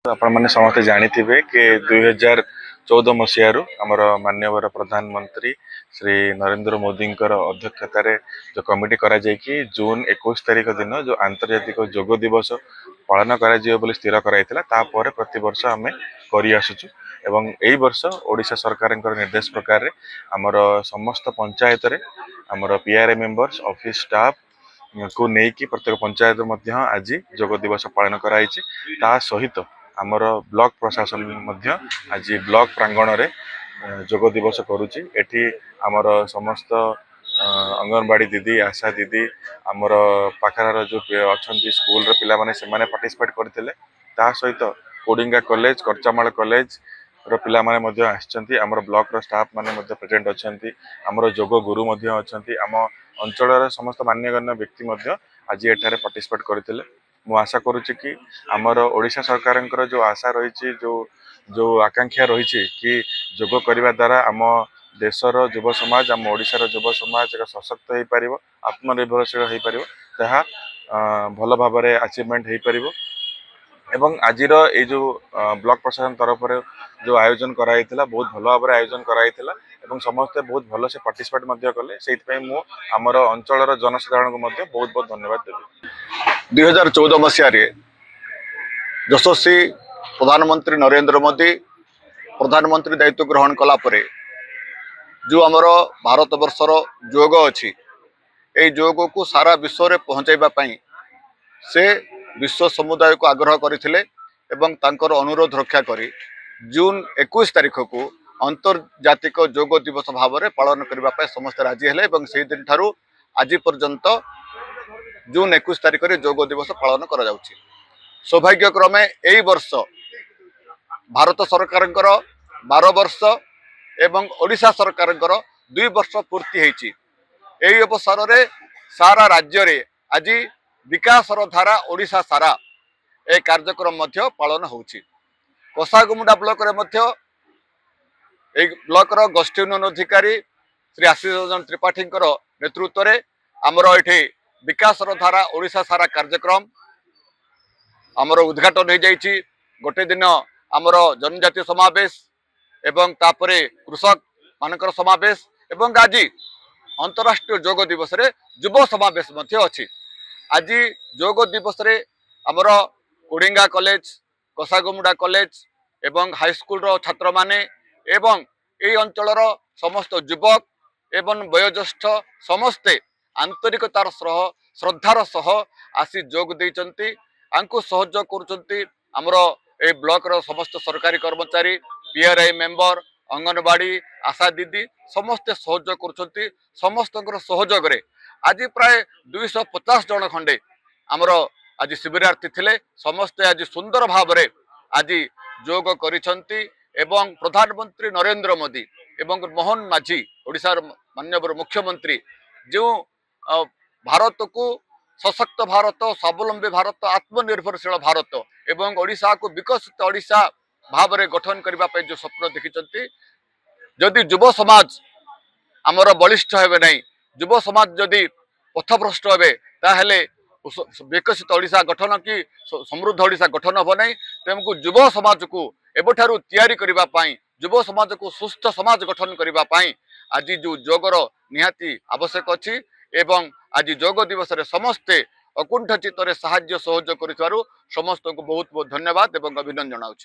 आपण मैंने समस्ते जानी थे कि 2014 मसीह आमर माननीय प्रधानमंत्री श्री नरेंद्र मोदी अध्यक्षत जो कमिटी करा जून 21 तारीख दिन जो आंतर्जातिक योग दिवस पालन कर स्थिर कराई प्रति वर्ष आम कर आसुचु एवं यही वर्ष ओडिशा सरकार निर्देश प्रकार आमर समस्त पंचायत रे आमर पीआरए मेंबर्स ऑफिस स्टाफ को लेकिन प्रत्येक पंचायत आज योग दिवस पालन कराई सहित आमर ब्लॉक प्रशासन आज ब्लॉक प्रांगण रे योग दिवस करुच्ची एठी आमर समस्त अंगनवाड़ी दीदी आशा दीदी आमर पाखर जो अच्छा स्कूल पिला माने से माने पार्टिसिपेट करथिले ता सहित कोडिंगा कॉलेज करचामाल कॉलेज पिला माने आछंती आमर ब्लॉक रो स्टाफ माने प्रेजेंट अछंती आमर योग गुरु अछंती आम अंचल समस्त मान्यगण्य व्यक्ति आज एठारे पार्टिसिपेट करथिले मु आशा करुच्ची कि आमर ओडिशा सरकार जो आशा रही जो आकांक्षा रही कि योग करने द्वारा आम देशर युव समाज आम ओडिशार युव समाज एक सशक्त हो पार आत्मनिर्भरशील हो पार भल भाव अचिवमेंट हो पार एवं आज जो ब्लॉक प्रशासन तरफ जो आयोजन कराई बहुत भल भाव आयोजन कराई समस्ते बहुत भल से पार्टिसिपेट कले से आमर अंचल जनसाधारण को बहुत बहुत धन्यवाद देवी। 2014 मसीह यशस्वी प्रधानमंत्री नरेंद्र मोदी प्रधानमंत्री दायित्व ग्रहण कला परे जो आमर भारत वर्षर योग अच्छी ये योग को सारा विश्व में पहुँचाइबा से विश्व समुदाय को आग्रह करथिले एवं तांकर अनुरोध रक्षा करी जून 21 तारीख को अंतर्जातिक योग दिवस भाव में पालन करने समस्त राजी हेले एवं से दिन ठारू आज पर्यंत जून 21 तारीख में योग दिवस पालन करा जाउछि। सौभाग्यक्रमे यही वर्ष भारत सरकार 12 वर्ष एवं ओडिशा सरकार 2 वर्ष पूर्ति होइछि। एही अवसर रे सारा राज्य रे आज विकासर धारा ओडिशा सारा ए कार्यक्रम मध्य पालन होउछि। कोसागुमुडा ब्लॉक रे मध्य ए ब्लॉक रो गोष्ठी उन्नयन अधिकारी श्री आशीष रंजन त्रिपाठी नेतृत्व रे आमर एठी विकासर धारा ओडिशा सारा कार्यक्रम आमर उद्घाटन हो जाइछि। गोटे दिन आमर जनजातीय समावेश एवं तापरे कृषक मानकर समावेश एवं आज अंतरराष्ट्रीय योग दिवस रे युव समावेश मध्य अछि। आज योग दिवस रे आमर कोडिंगा कॉलेज कोसागुमुडा कॉलेज एवं हाईस्कूल रो छात्र माने एवं ए अंचलर समस्त युवक एवं वयोज्येष्ठ समस्ते आंतरिकतार सह श्रद्धार सह आसी जोग देइचंती आंको सहयोग करुचंती आमर ए ब्लॉक रो समस्त सरकारी कर्मचारी पीआरआई मेंबर अंगनवाड़ी आशा दीदी समस्ते सहयोग करुचंती। समस्त सहयोग रे आज प्राय 250 जन खंडे आमर आज शिविरार्थी थिले समस्ते आज सुंदर भाव रे आज योग करिसंती एवं प्रधानमंत्री नरेंद्र मोदी एवं मोहन माझी ओडिशार माननीय मुख्यमंत्री जो भारत को सशक्त भारत स्वावलंबी भारत आत्मनिर्भरशील भारत एवं ओडिशा को विकसित ओडिशा भाव में गठन करने जो स्वप्न देखिं जदि युव समाज आमर बलिष्ठ हे नहीं युव समाज जदि पथभ्रष्ट हे ताहले विकसित ओडिशा गठन कि समृद्ध ओडिशा गठन हम नहीं तेमको युव समाज को एबठारु तैयारी करने युव समाज को सुस्थ समाज गठन करने आज जो योगर निहाती आवश्यक अच्छी एवं आज योग दिवस रे समस्ते अकुंठ चित्त साहाय्य सहयोग कर समस्त को बहुत बहुत धन्यवाद एवं अभिनंदन जनाऊँ।